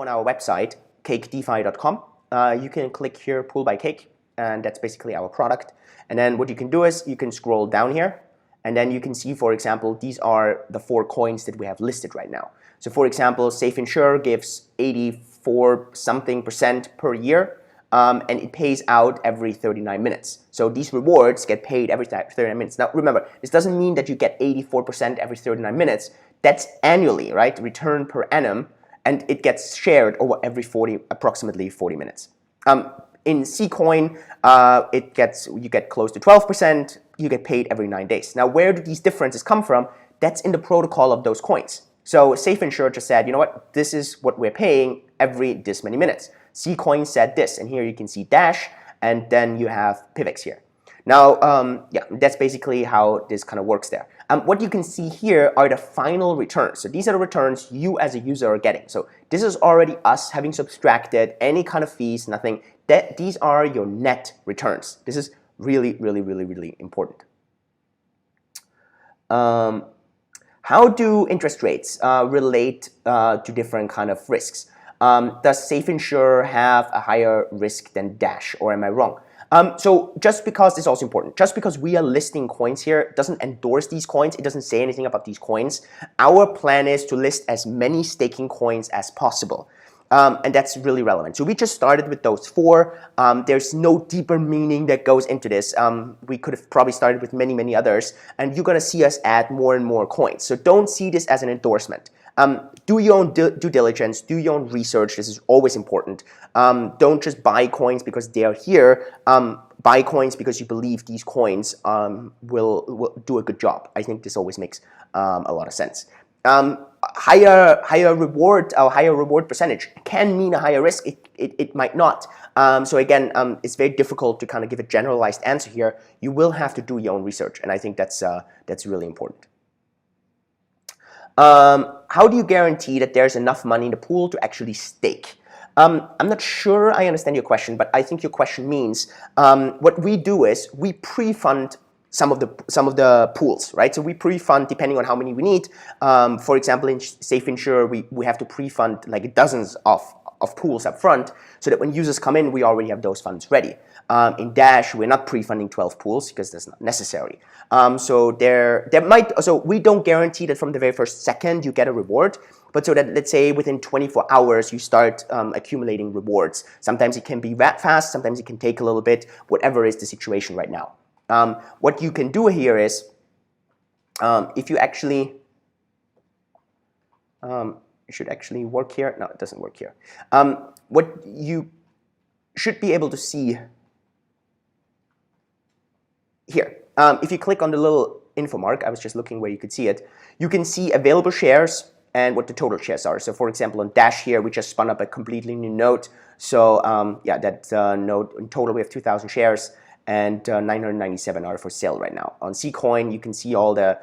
on our website, cakedefi.com, you can click here, Pool by Cake, and that's basically our product. And then what you can do is you can scroll down here, and then you can see, for example, these are the 4 coins that we have listed right now. So for example, Safe Insure gives 84% per year, and it pays out every 39 minutes. So these rewards get paid every 39 minutes. Now remember, this doesn't mean that you get 84% every 39 minutes. That's annually, right? Return per annum, and it gets shared over every approximately 40 minutes. In Ccoin, you get close to 12%. You get paid every 9 days. Now, where do these differences come from? That's in the protocol of those coins. So Safe Insure just said, you know what, this is what we're paying every this many minutes. Ccoin said this, and here you can see Dash, and then you have PIVX here. Now, yeah, that's basically how this kind of works there. What you can see here are the final returns. So these are the returns you as a user are getting. So this is already us having subtracted any kind of fees, nothing. These are your net returns. This is really, really, really, really important. How do interest rates relate to different kind of risks? Does Safe Insure have a higher risk than Dash, or am I wrong? So just because this is also important, just because we are listing coins here doesn't endorse these coins. It doesn't say anything about these coins. Our plan is to list as many staking coins as possible. And that's really relevant. So we just started with those 4. There's no deeper meaning that goes into this. We could have probably started with many, many others. And you're going to see us add more and more coins. So don't see this as an endorsement. Do your own due diligence, do your own research. This is always important. Don't just buy coins because they are here. Buy coins because you believe these coins will do a good job. I think this always makes a lot of sense. Higher reward percentage can mean a higher risk. It might not. So again, it's very difficult to kind of give a generalized answer here. You will have to do your own research, and I think that's really important. How do you guarantee that there's enough money in the pool to actually stake? I'm not sure I understand your question, but I think your question means what we do is we pre-fund some of the pools, right? So we pre-fund depending on how many we need. For example, in Safe Insure, we have to pre-fund like dozens of pools up front, so that when users come in, we already have those funds ready. In Dash, we're not pre-funding 12 pools because that's not necessary. So we don't guarantee that from the very first second you get a reward, but so that, let's say, within 24 hours you start accumulating rewards. Sometimes it can be that fast, sometimes it can take a little bit, whatever is the situation right now. What you can do here is, if you actually, it should actually work here. No, it doesn't work here. What you should be able to see here, if you click on the little info mark, I was just looking where you could see it, you can see available shares and what the total shares are. So for example, on Dash here, we just spun up a completely new node. So yeah, that node, in total we have 2,000 shares, and 997 are for sale right now. On Ccoin, you can see all the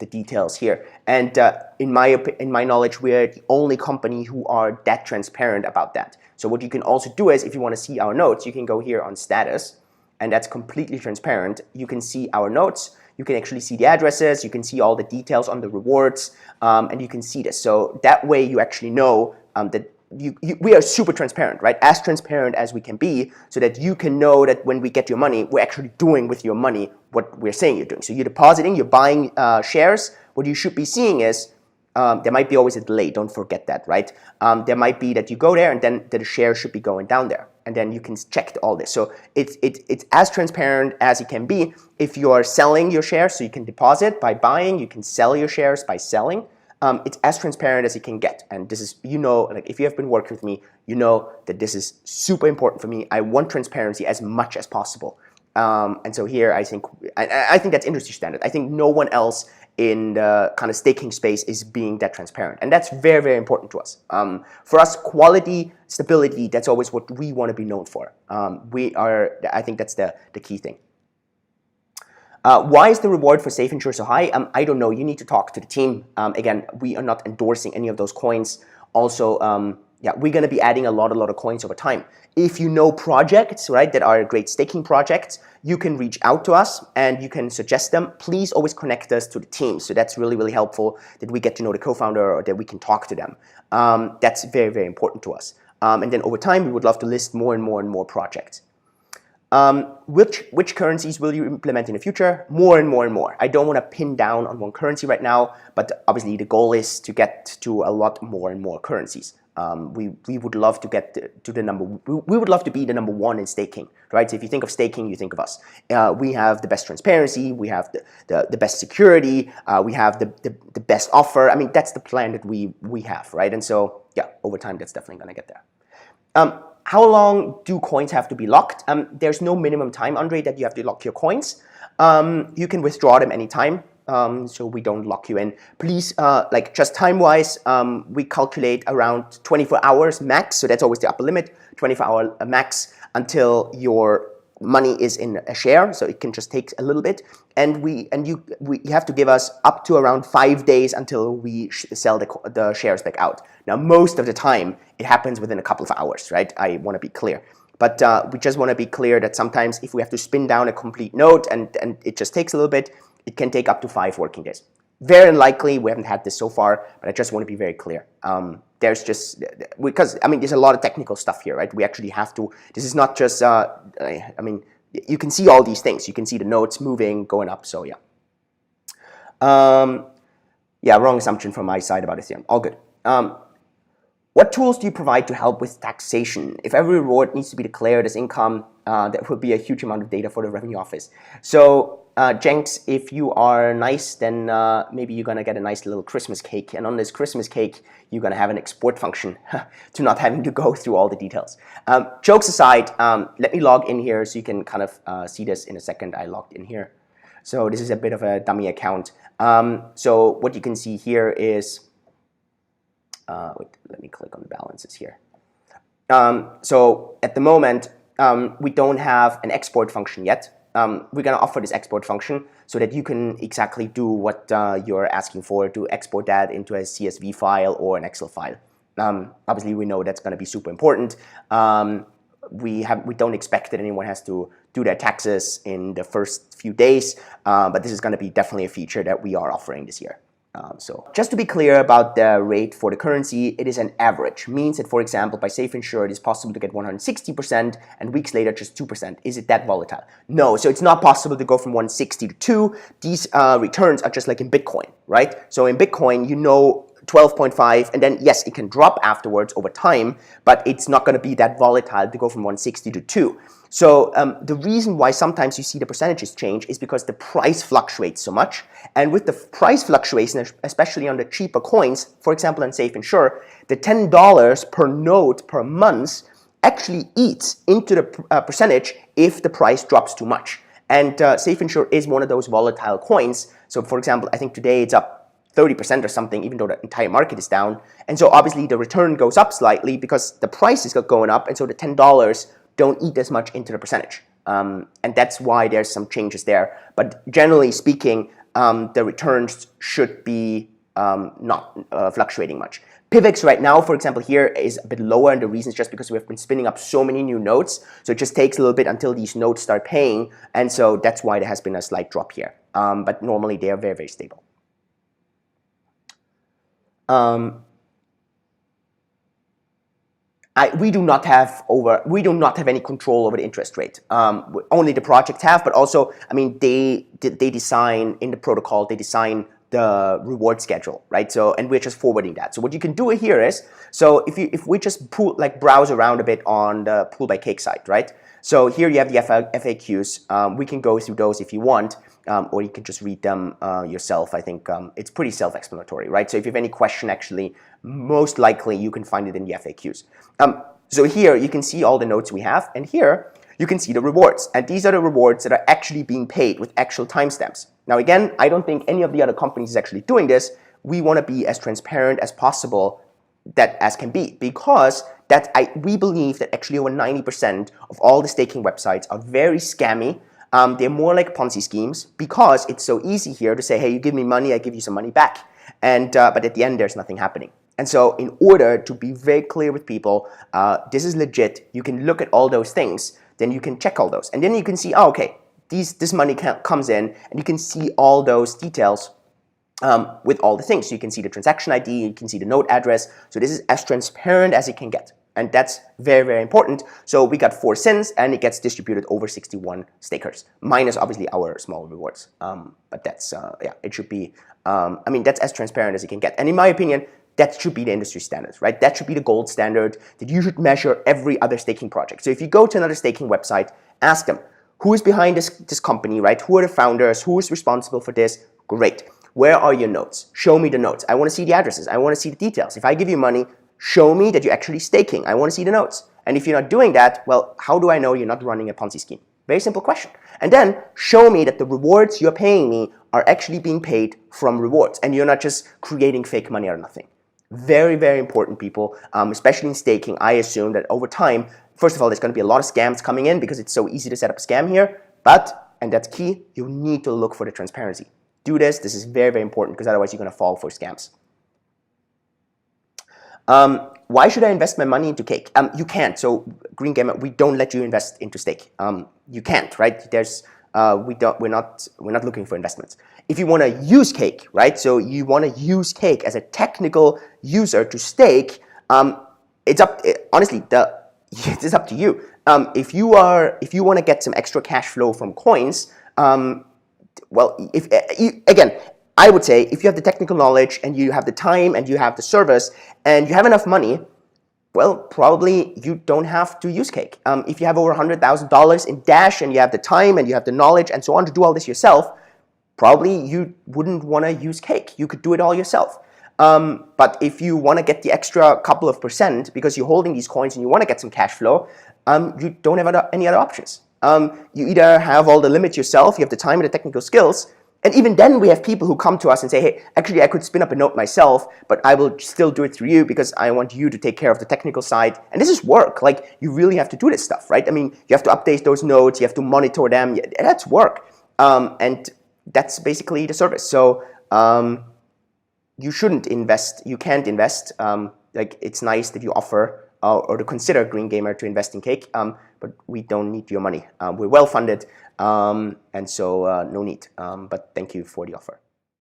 details here. And in my knowledge, we're the only company who are that transparent about that. So what you can also do is, if you want to see our notes, you can go here on status, and that's completely transparent. You can see our notes. You can actually see the addresses. You can see all the details on the rewards, and you can see this. So that way, you actually know that we are super transparent, right? As transparent as we can be, so that you can know that when we get your money, we're actually doing with your money what we're saying you're doing. So you're depositing, you're buying shares. What you should be seeing is, there might be always a delay, don't forget that, right? There might be that you go there and then the share should be going down there. And then you can check all this. So it's as transparent as it can be. If you are selling your shares, so you can deposit by buying, you can sell your shares by selling. It's as transparent as it can get. And this is, you know, like if you have been working with me, you know that this is super important for me. I want transparency as much as possible. And so here I think that's industry standard. I think no one else in the kind of staking space is being that transparent. And that's very, very important to us. For us, quality, stability, that's always what we want to be known for. I think that's the key thing. Why is the reward for Safe Insure so high? I don't know. You need to talk to the team. Again, we are not endorsing any of those coins. Also, yeah, we're going to be adding a lot of coins over time. If you know projects, right, that are great staking projects, you can reach out to us and you can suggest them. Please always connect us to the team. So that's really, really helpful that we get to know the co-founder or that we can talk to them. That's very, very important to us. And then over time, we would love to list more and more projects. Which currencies will you implement in the future? More and more. I don't want to pin down on one currency right now, but obviously the goal is to get to a lot more and more currencies. We would love to get to the number. We would love to be the number one in staking, right? So if you think of staking, you think of us. We have the best transparency. We have the best security. We have the best offer. I mean, that's the plan that we have, right? And so yeah, over time, that's definitely going to get there. How long do coins have to be locked? There's no minimum time, Andre, that you have to lock your coins. You can withdraw them anytime, so we don't lock you in. Please, like just time-wise, we calculate around 24 hours max, so that's always the upper limit, 24-hour max until your money is in a share, so it can just take a little bit. And you have to give us up to around 5 days until we sell the shares back out. Now, most of the time, it happens within a couple of hours, right? I want to be clear. But we just want to be clear that sometimes if we have to spin down a complete node and it just takes a little bit, it can take up to 5 working days. Very unlikely, we haven't had this so far, but I just want to be very clear. There's just, because, I mean, there's a lot of technical stuff here, right? We actually have to, this is not just, I mean, you can see all these things. You can see the nodes moving, going up, so yeah. Yeah, wrong assumption from my side about Ethereum. All good. What tools do you provide to help with taxation? If every reward needs to be declared as income, that would be a huge amount of data for the revenue office. So, Jenks, if you are nice, then maybe you're going to get a nice little Christmas cake. And on this Christmas cake, you're going to have an export function to not having to go through all the details. Jokes aside, let me log in here so you can kind of see this in a second. I logged in here. So this is a bit of a dummy account. So what you can see here is, wait, let me click on the balances here. So at the moment, we don't have an export function yet. We're going to offer this export function so that you can exactly do what you're asking for, to export that into a CSV file or an Excel file. Obviously, we know that's going to be super important. We don't expect that anyone has to do their taxes in the first few days, but this is going to be definitely a feature that we are offering this year. So just to be clear about the rate for the currency, it is an average. Means that, for example, by Safe Insure, it is possible to get 160% and weeks later just 2%. Is it that volatile? No, so it's not possible to go from 160 to 2. These returns are just like in Bitcoin, right? So in Bitcoin, you know 12.5, and then yes, it can drop afterwards over time, but it's not going to be that volatile to go from 160 to 2. So the reason why sometimes you see the percentages change is because the price fluctuates so much. And with the price fluctuation, especially on the cheaper coins, for example, on Safe Insure, the $10 per node per month actually eats into the percentage if the price drops too much. And Safe Insure is one of those volatile coins. So for example, I think today it's up 30% or something, even though the entire market is down. And so obviously the return goes up slightly because the price is going up, and so the $10 don't eat as much into the percentage. And that's why there's some changes there. But generally speaking, the returns should be not fluctuating much. PIVX right now, for example, here is a bit lower, and the reason is just because we've been spinning up so many new nodes. So it just takes a little bit until these nodes start paying, and so that's why there has been a slight drop here. But normally they are very, very stable. We do not have any control over the interest rate. Only the project have, but also, I mean, they design in the protocol, they design the reward schedule, right? So, and we're just forwarding that. So what you can do here is, so if we just browse around a bit on the Pool by Cake site, right? So here you have the FAQs. We can go through those if you want, or you can just read them yourself. I think it's pretty self-explanatory, right? So if you have any question, actually, most likely you can find it in the FAQs. So here you can see all the notes we have, and here you can see the rewards. And these are the rewards that are actually being paid with actual timestamps. Now again, I don't think any of the other companies is actually doing this. We want to be as transparent as possible as can be, because we believe that actually over 90% of all the staking websites are very scammy. They're more like Ponzi schemes because it's so easy here to say, hey, you give me money, I give you some money back. And but at the end, there's nothing happening. And so in order to be very clear with people, this is legit, you can look at all those things, then you can check all those. And then you can see, oh, okay, this money comes in, and you can see all those details with all the things. So you can see the transaction ID, you can see the node address. So this is as transparent as it can get. And that's very, very important. So we got 4 cents, and it gets distributed over 61 stakers, minus obviously our small rewards. But that's, yeah, it should be, I mean, that's as transparent as it can get. And in my opinion, that should be the industry standards, right? That should be the gold standard, that you should measure every other staking project. So if you go to another staking website, ask them, who is behind this company, right? Who are the founders? Who is responsible for this? Great. Where are your notes? Show me the notes. I want to see the addresses. I want to see the details. If I give you money, show me that you're actually staking. I want to see the notes. And if you're not doing that, well, how do I know you're not running a Ponzi scheme? Very simple question. And then show me that the rewards you're paying me are actually being paid from rewards, and you're not just creating fake money out of nothing. Very, very important, people, especially in staking. I assume that over time, first of all, there's going to be a lot of scams coming in because it's so easy to set up a scam here. But, and that's key, you need to look for the transparency. Do this. This is very, very important because otherwise you're going to fall for scams. Why should I invest my money into Cake? You can't. So Green Gamer, we don't let you invest into stake. You can't, right? There's we're not looking for investments. If you want to use Cake, right? So you want to use Cake as a technical user to stake. It's up. Honestly, it's up to you. If you want to get some extra cash flow from coins, well, again, I would say if you have the technical knowledge and you have the time and you have the service and you have enough money, well, probably you don't have to use Cake. If you have over $100,000 in Dash and you have the time and you have the knowledge and so on to do all this yourself, probably you wouldn't want to use Cake. You could do it all yourself. But if you want to get the extra couple of percent because you're holding these coins and you want to get some cash flow, you don't have any other options. You either have all the limits yourself, you have the time and the technical skills, and even then we have people who come to us and say, hey, actually I could spin up a node myself, but I will still do it through you because I want you to take care of the technical side. And this is work. Like, you really have to do this stuff, right? I mean, you have to update those nodes, you have to monitor them. That's work. And that's basically the service. So you shouldn't invest. You can't invest. Like, it's nice that you offer or to consider Green Gamer to invest in Cake, but we don't need your money. We're well funded, and so no need. But thank you for the offer.